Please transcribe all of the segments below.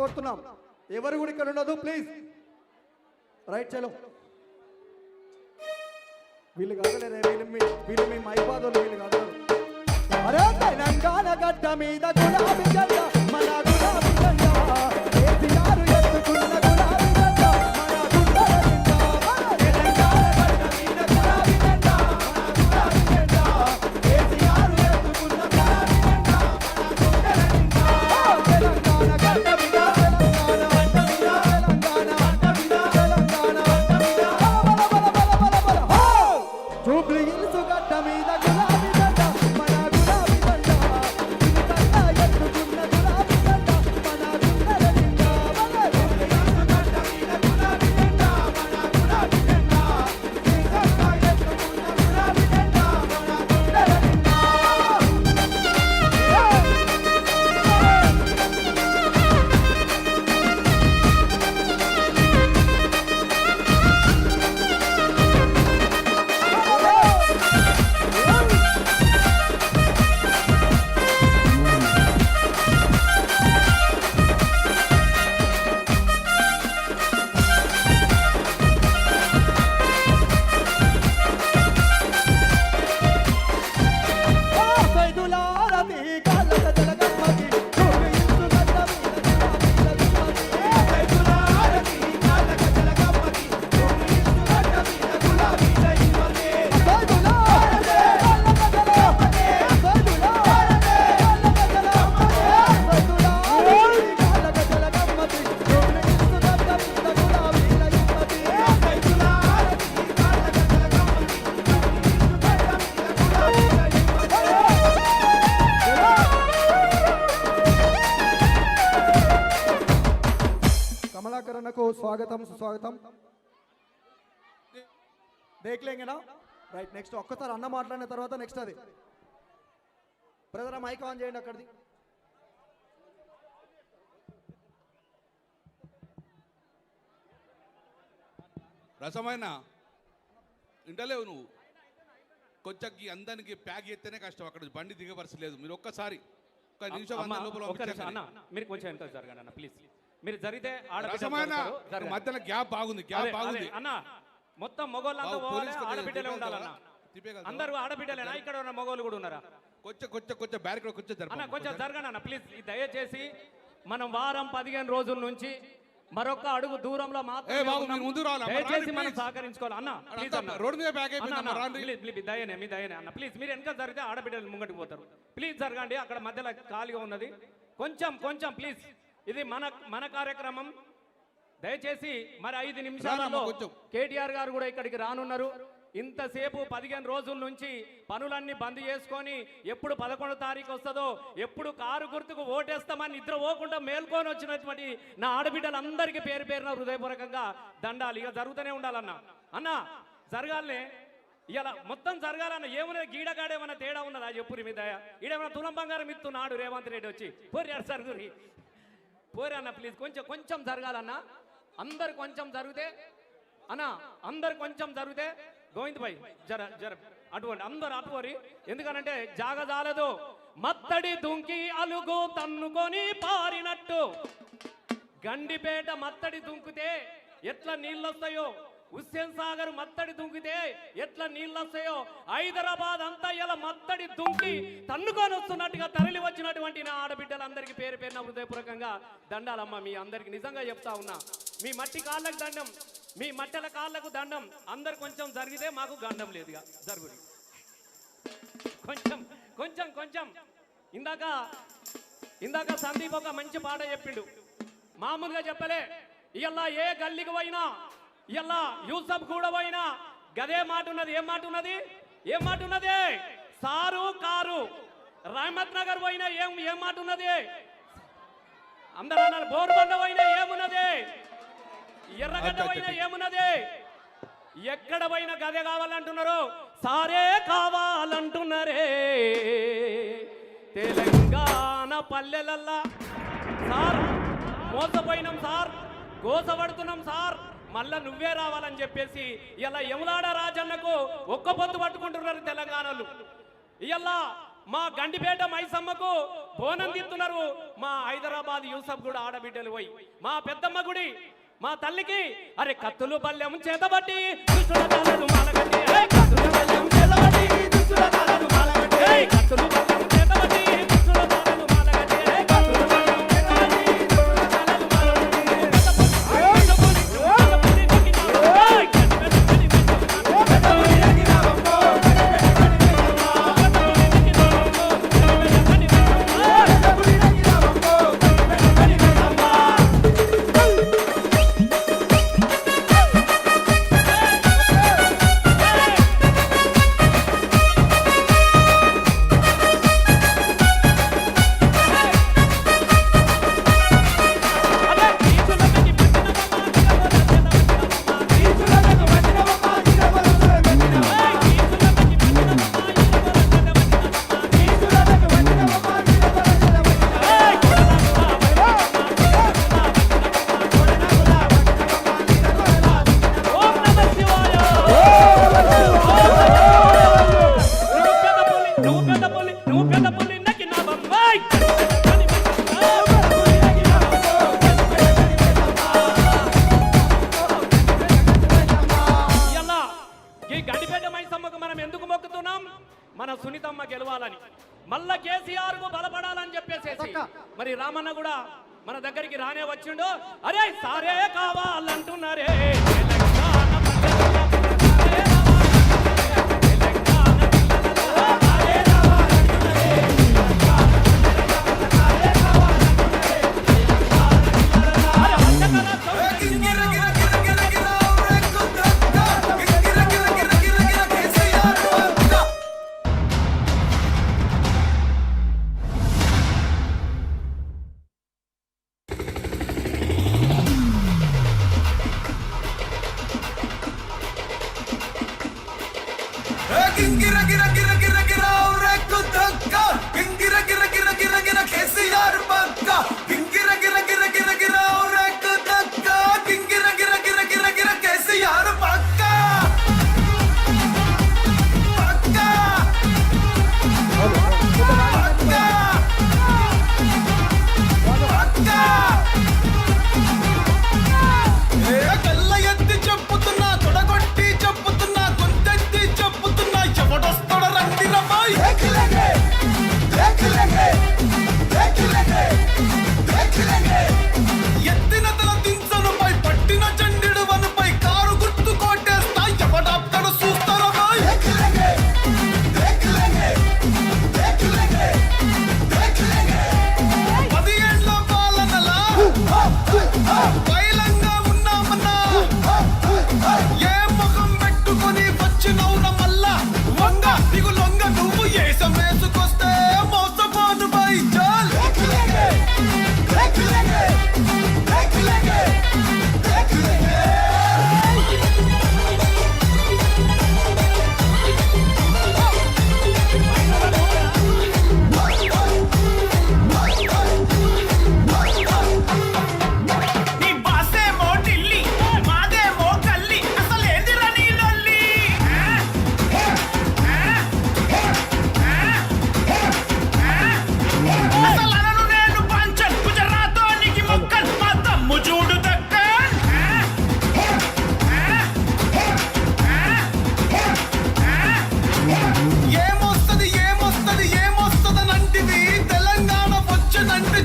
కొడుతున్నాం. ఎవరు కూడా ఇక్కడ ఉండదు ప్లీజ్. రైట్ చలో. వీళ్ళు కాదులే, వీళ్ళు మీ మైబాదోళ్ళు, వీళ్ళు కాదు. అరే తెలంగాణ గడ్డ మీద గులాబీ గడ్డ, మన గులాబీ గడ్డ, కేసీఆర్ ఎత్తుకున్న గులాబీ గడ్డ, మన గుండెల నిండా. తెలంగాణ గడ్డ మీద గులాబీ గడ్డ, మన గులాబీ గడ్డ, కేసీఆర్ ఎత్తుకున్న గులాబీ గడ్డ, మన గుండెల నిండా. తెలంగాణ గడ్డ మీద, తెలంగాణ గడ్డ మీద, తెలంగాణ గడ్డ మీద, తెలంగాణ గడ్డ మీద, బల బల బల బల బల హో. జూబ్లీ హిల్స్ గడ్డ మీద గులాబీ గడ్డ, మన గులాబీ గడ్డ, ఇదంతా ఎత్తుకున్న గులాబీ గడ్డ, మన గుండెల నిండా. జూబ్లీ హిల్స్ గడ్డ మీద గులాబీ గడ్డ, మన గులాబీ గడ్డ, ఇదంతా ఎత్తుకున్న గులాబీ గడ్డ, మన గుండెల నిండా. సైదులారతి కాళ్ళక జలగమ్మకి, జూబ్లీ హిల్స్ గడ్డ మీద గులాబీల దిమ్మకి. సైదులారతి కాళ్ళక జలగమ్మకి, జూబ్లీ హిల్స్ గడ్డ మీద గులాబీల దిమ్మకి. సైదులారతి కాళ్ళక జలగమ్మకి, సైదులారతి కాళ్ళక జలగమ్మకి, సైదులారతి కాళ్ళక జలగమ్మకి, జూబ్లీ హిల్స్ గడ్డ మీద గులాబీల దిమ్మకి. సైదులారతి కాళ్ళక జలగమ్మకి, జూబ్లీ హిల్స్ గడ్డ మీద గులాబీల దిమ్మకి. కమలాకరణకు స్వాగతం సుస్వాగతం. దేఖ్లేంగేనా రైట్. నెక్స్ట్ ఒక్కసారి అన్న మాట్లాడిన తర్వాత నెక్స్ట్ అది బ్రదర్ మైక్ ఆన్ చేయండి అక్కడిది. రసమైన ఇంటలేవు నువ్వు. కొంచెం అందరికి ప్యాక్ చేస్తేనే కష్టం, అక్కడ బండి దిగవలసలేదు. మీరు ఒక్కసారి ఒక నిమిషం అమ్మ, లోపల ఒక్క నిమిషం అన్న, మీరు కొంచెం వెనకాల జరగండి అన్న ప్లీజ్. మీరు జరిగితే రసమైన మధ్యలో గ్యాప్ బాగుంది, గ్యాప్ బాగుంది అన్న. మొత్తం మొగోళ్ళంతా బాబు, పోవాలి, పోలీస్ కొద్దిగా ఆడబిడ్డలే ఉండాలన్న. తిప్పే కదా. అందరూ ఆడబిడ్డలేనా? ఇక్కడ ఉన్న మొగోళ్ళు కూడా ఉన్నారా? కొంచెం బ్యారికేడ్ కొంచెం అన్న జరపండి. కొంచెం జరగండి అన్న ప్లీజ్. దయచేసి మనం వారం 15 రోజుల నుంచి మరొక అడుగు దూరంలో ఏ మాత్రమే బాబు, ఉన్నాం. మీరు ముందు రావాలి. అమ్మ, దయచేసి రాండి, మనం please. సహకరించుకోవాలి అన్న ప్లీజ్ అంతా అన్న. రోడ్డు మీద ప్యాక్ అన్న, అయిపోయింది. అన్న, రాండి. ప్లీజ్ ప్లీజ్ దయనే మీ దయనే అన్న ప్లీజ్. మీరు వెనక జరిగితే ఆడబిడ్డలు ముంగటికి పోతారు. ప్లీజ్ జరగండి, అక్కడ మధ్యలో ఖాళీగా ఉన్నది. కొంచెం ప్లీజ్. ఇది మన కార్యక్రమం. దయచేసి మరి 5 నిమిషాలలో కొంచెం. కేటీఆర్ గారు కూడా ఇక్కడికి రానున్నారు. ఇంతసేపు 15 రోజుల నుంచి పనులన్నీ బంద్ చేసుకొని ఎప్పుడు 11వ తారీఖు వస్తుందో, ఎప్పుడు కారు గుర్తుకు ఓటేస్తామని నిద్ర పోకుండా మేల్కొని వచ్చినటువంటి నా ఆడబిడ్డలందరికీ పేరు పేరున హృదయపూర్వకంగా దండాలి. ఇక జరుగుతూనే ఉండాలన్న. అన్న జరగాలనే, ఇలా మొత్తం జరగాలన్న. ఏమున్నది గీడగాడేమన్నా తేడా ఉన్నదా చెప్పురి మీ దయ. ఈడేమన్నా తులం బంగారం ఇస్తున్నాడు రేవంత్ రెడ్డి వచ్చి. పోరి అడు సరుగురి పోరి అన్న ప్లీజ్. కొంచెం జరగాలన్న. అందరు కొంచెం జరిగితే అన్న, అందరు కొంచెం జరిగితే గోవింద్ భాయ్ జర అటువంటి అందరు అటువరి. ఎందుకనంటే జాగజాలదు. మత్తడి దుంకి అలుగు తన్నుకొని పారినట్టు గండిపేట మత్తడి దుంకితే ఎట్లా నీళ్ళు వస్తాయో, హుస్సేన్ సాగర్ మత్తడి దుంకితే ఎట్లా నీళ్ళు వస్తాయో, హైదరాబాద్ అంతా ఇలా మత్తడి దుంకి తన్నుకొని వస్తున్నట్టుగా తరలి వచ్చినటువంటి నా ఆడబిడ్డలందరికీ పేరు పేరున హృదయపూర్వకంగా దండాలమ్మ. మీ అందరికి నిజంగా చెప్తా ఉన్నా, మీ మట్టి కాళ్ళకు దండం, మీ మట్టెల కాళ్ళకు దండం. అందరు కొంచెం జరిగితే మాకు గండం లేదుగా జరుగురి. కొంచెం ఇందాక సందీప్ ఒక మంచి పాట చెప్పిండు. మామూలుగా చెప్పలే. ఇలా ఏ గల్లీకి పోయినా, ఇలా యూసఫ్ కూడా పోయినా గదే మాట ఉన్నది. ఏం మాట ఉన్నది? Sir car. రహమత్ నగర్ పోయినా ఏం మాట ఉన్నది? అందరూ అన్నారు. బోర్బండ పోయినా ఏమున్నది? ఎర్రగడ్డ పోయినా ఏమున్నది? ఎక్కడ పోయినా గదే కావాలంటున్నారు, సారే కావాలంటున్నారే. తెలంగాణ పల్లెలల్లా సార్ మోసపోయినాం సార్, గోసపడుతున్నాం సార్, మళ్ళా నువ్వే రావాలని చెప్పేసి ఇలా యములాడ రాజన్నకు ఒక్క పొద్దు పట్టుకుంటున్నారు తెలంగాణలు. ఇలా మా గండిపేట మైసమ్మకు బోనం దిత్తున్నారు. మా హైదరాబాద్ యూసఫ్ కూడా ఆడబిడ్డలు పోయి మా పెద్దమ్మ గుడి మా తల్లికి అరే కత్తులు బల్లెం చేతబట్టి దుష్టుల తలలు మాలగట్టి కత్తులు బల్లెం చేతబట్టి దుష్టుల తలలు మాలగట్టి కత్తులు బల్లెం చేతబట్టి దుష్టుల తలలు మాలగట్టి కత్తులు బల్లెం చేతబట్టి దుష్టుల తలలు మన సునీతమ్మ గెలవాలని మళ్ళా కేసీఆర్ కు బలపడాలని చెప్పేసేసి మరి రామన్న కూడా మన దగ్గరికి రానే వచ్చిండు. అరే సారే కావాలంటున్నారే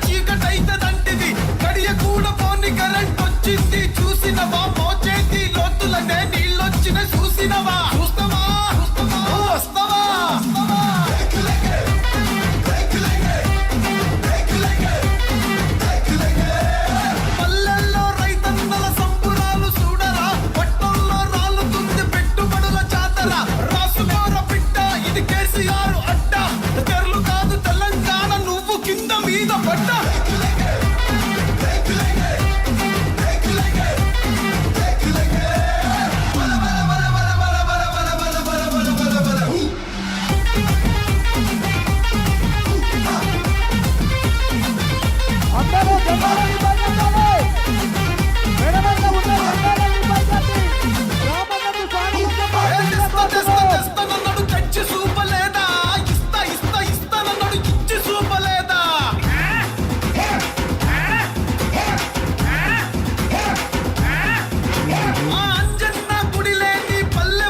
చీకటైతదంటిది గడియ కూడా పోని కరెంట్ వచ్చింది.